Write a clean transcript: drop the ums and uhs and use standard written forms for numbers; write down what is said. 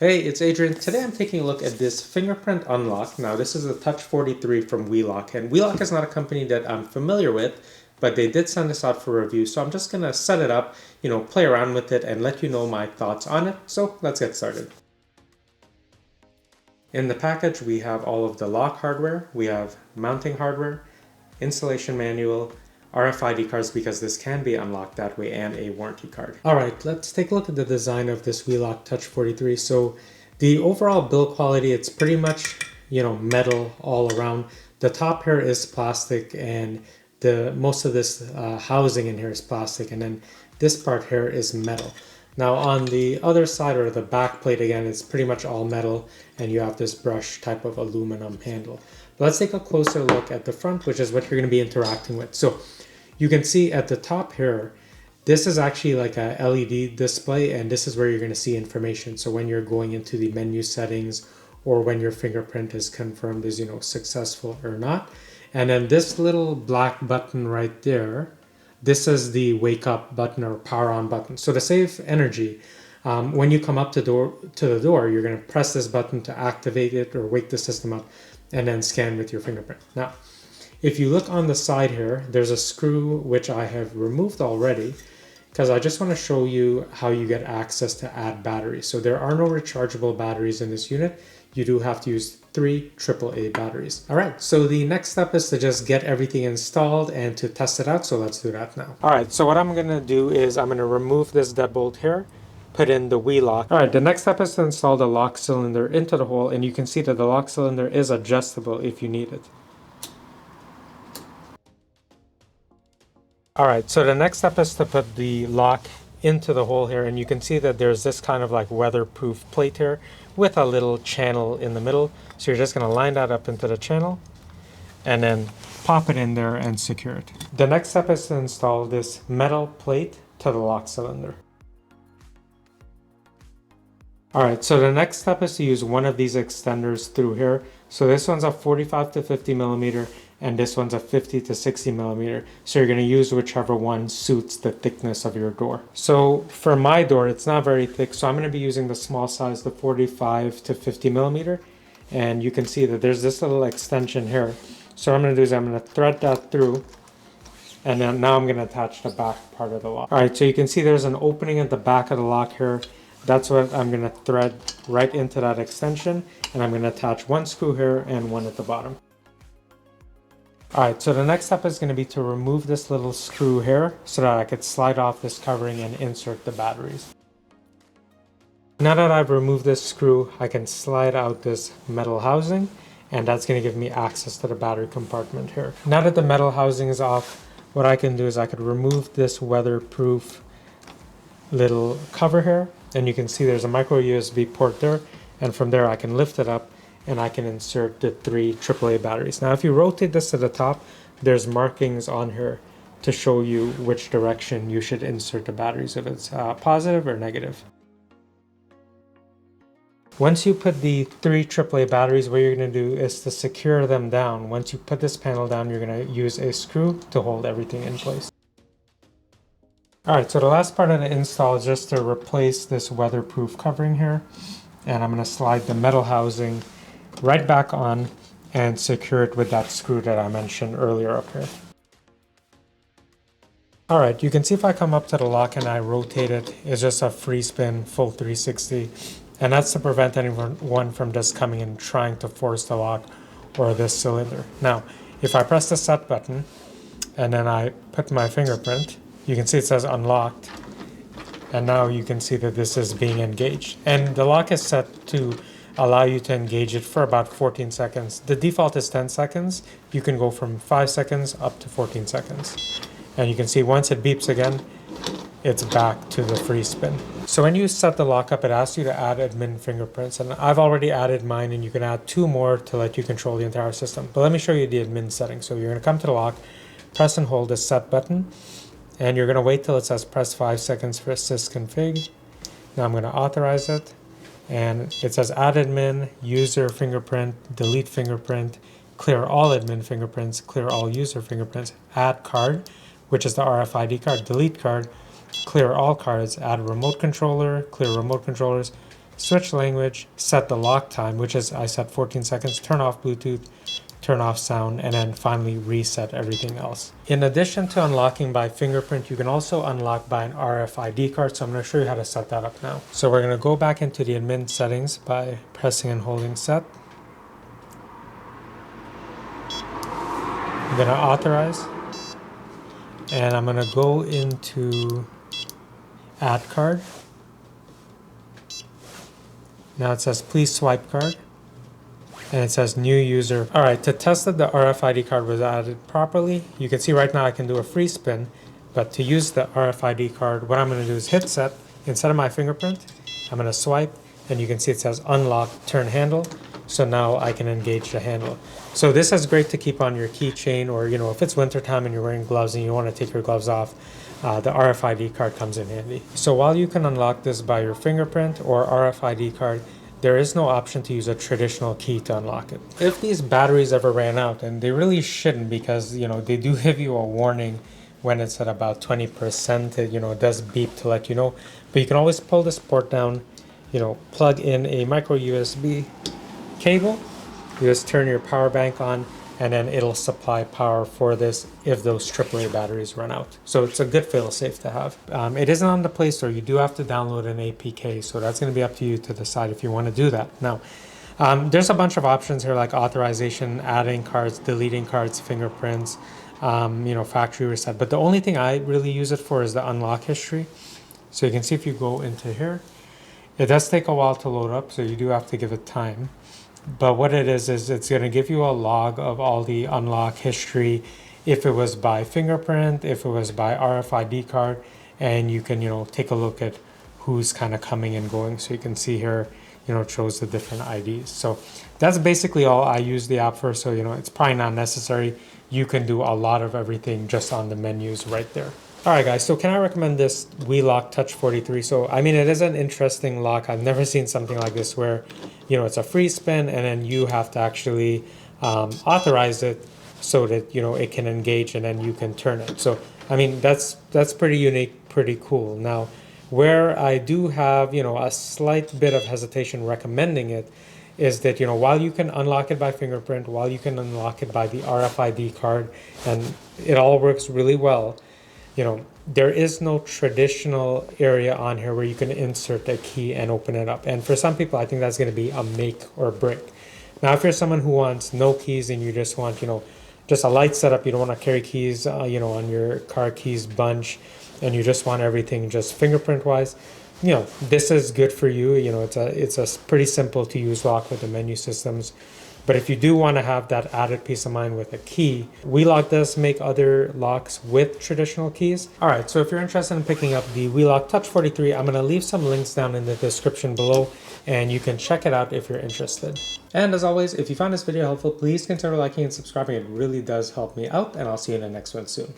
Hey, it's Adrian. Today I'm taking a look at this fingerprint unlock. Now this is a Touch43 from WELOCK, and WELOCK is not a company that I'm familiar with, but they did send this out for review, so I'm just gonna set it up, play around with it and let you know my thoughts on it. So let's get started. In the package we have all of the lock hardware, we have mounting hardware, installation manual, RFID cards because this can be unlocked that way, and a warranty card. Alright, let's take a look at the design of this WELOCK Touch43. So the overall build quality, it's pretty much, metal all around. The top here is plastic, and most of this housing in here is plastic, and then this part here is metal. Now on the other side, or the back plate, again, it's pretty much all metal, and you have this brush type of aluminum handle. But let's take a closer look at the front, which is what you're going to be interacting with. So you can see at the top here, this is actually like a LED display, and this is where you're going to see information. So when you're going into the menu settings, or when your fingerprint is confirmed as, successful or not. And then this little black button right there, this is the wake up button or power on button. So to save energy, when you come up to the door, you're going to press this button to activate it or wake the system up, and then scan with your fingerprint. Now, if you look on the side here, there's a screw which I have removed already, because I just want to show you how you get access to add batteries. So there are no rechargeable batteries in this unit. You do have to use 3 AAA batteries. All right, so the next step is to just get everything installed and to test it out. So let's do that now. All right, so what I'm gonna do is I'm gonna remove this deadbolt here, put in the WELOCK. All right, the next step is to install the lock cylinder into the hole, and you can see that the lock cylinder is adjustable if you need it. All right, so the next step is to put the lock into the hole here, and you can see that there's this kind of like weatherproof plate here with a little channel in the middle. So you're just going to line that up into the channel and then pop it in there and secure it. The next step is to install this metal plate to the lock cylinder. All right, so the next step is to use one of these extenders through here. So this one's a 45 to 50 millimeter, and this one's a 50 to 60 millimeter. So you're going to use whichever one suits the thickness of your door. So for my door, it's not very thick, so I'm going to be using the small size, the 45 to 50 millimeter. And you can see that there's this little extension here. So what I'm going to do is I'm going to thread that through, and then now I'm going to attach the back part of the lock. All right, so you can see there's an opening at the back of the lock here. That's what I'm going to thread right into that extension, and I'm going to attach one screw here and one at the bottom. Alright, so the next step is going to be to remove this little screw here so that I could slide off this covering and insert the batteries. Now that I've removed this screw, I can slide out this metal housing, and that's going to give me access to the battery compartment here. Now that the metal housing is off, what I can do is I could remove this weatherproof little cover here, and you can see there's a micro USB port there, and from there I can lift it up and I can insert the 3 AAA batteries. Now if you rotate this to the top, there's markings on here to show you which direction you should insert the batteries, if it's positive or negative. Once you put the 3 AAA batteries, what you're going to do is to secure them down. Once you put this panel down, you're going to use a screw to hold everything in place. Alright, so the last part of the install is just to replace this weatherproof covering here, and I'm going to slide the metal housing right back on and secure it with that screw that I mentioned earlier up here. Alright, you can see if I come up to the lock and I rotate it, it's just a free spin, full 360, and that's to prevent anyone from just coming and trying to force the lock or this cylinder. Now, if I press the set button and then I put my fingerprint, you can see it says unlocked, and now you can see that this is being engaged. And the lock is set to allow you to engage it for about 14 seconds. The default is 10 seconds. You can go from 5 seconds up to 14 seconds. And you can see once it beeps again, it's back to the free spin. So when you set the lock up, it asks you to add admin fingerprints, and I've already added mine, and you can add 2 more to let you control the entire system. But let me show you the admin settings. So you're going to come to the lock, press and hold the set button, and you're going to wait till it says press 5 seconds for assist config. Now I'm going to authorize it, and it says add admin, user fingerprint, delete fingerprint, clear all admin fingerprints, clear all user fingerprints, add card, which is the RFID card, delete card, clear all cards, add remote controller, clear remote controllers, switch language, set the lock time, which is I set 14 seconds, turn off Bluetooth, turn off sound, and then finally reset everything else. In addition to unlocking by fingerprint, you can also unlock by an RFID card. So I'm going to show you how to set that up now. So we're going to go back into the admin settings by pressing and holding set. I'm going to authorize, and I'm going to go into add card. Now it says please swipe card, and it says new user. All right, to test that the RFID card was added properly, you can see right now I can do a free spin, but to use the RFID card, what I'm going to do is hit set. Instead of my fingerprint, I'm going to swipe, and you can see it says unlock turn handle. So now I can engage the handle. So this is great to keep on your keychain, or if it's wintertime and you're wearing gloves and you want to take your gloves off, the RFID card comes in handy. So while you can unlock this by your fingerprint or RFID card, there is no option to use a traditional key to unlock it. If these batteries ever ran out, and they really shouldn't, because they do give you a warning when it's at about 20%, it does beep to let you know. But you can always pull this port down, plug in a micro USB cable, you just turn your power bank on, and then it'll supply power for this if those AAA batteries run out. So it's a good fail-safe to have. It isn't on the Play Store. You do have to download an APK, so that's going to be up to you to decide if you want to do that. Now, there's a bunch of options here like authorization, adding cards, deleting cards, fingerprints, factory reset. But the only thing I really use it for is the unlock history. So you can see if you go into here, it does take a while to load up, so you do have to give it time. But what it is it's going to give you a log of all the unlock history, if it was by fingerprint, if it was by RFID card, and you can, take a look at who's kind of coming and going. So you can see here, it shows the different IDs. So that's basically all I use the app for. So, it's probably not necessary. You can do a lot of everything just on the menus right there. All right, guys, so can I recommend this WELOCK TOUCH43? So, I mean, it is an interesting lock. I've never seen something like this where, it's a free spin and then you have to actually authorize it so that, it can engage and then you can turn it. So, I mean, that's pretty unique, pretty cool. Now, where I do have, a slight bit of hesitation recommending it is that, while you can unlock it by fingerprint, while you can unlock it by the RFID card, and it all works really well, there is no traditional area on here where you can insert a key and open it up. And for some people, I think that's going to be a make or break. Now, if you're someone who wants no keys and you just want, just a light setup, you don't want to carry keys, on your car keys bunch, and you just want everything just fingerprint wise, this is good for you. It's a pretty simple to use lock with the menu systems. But if you do want to have that added peace of mind with a key, WELOCK does make other locks with traditional keys. All right, so if you're interested in picking up the WELOCK TOUCH43, I'm going to leave some links down in the description below, and you can check it out if you're interested. And as always, if you found this video helpful, please consider liking and subscribing. It really does help me out, and I'll see you in the next one soon.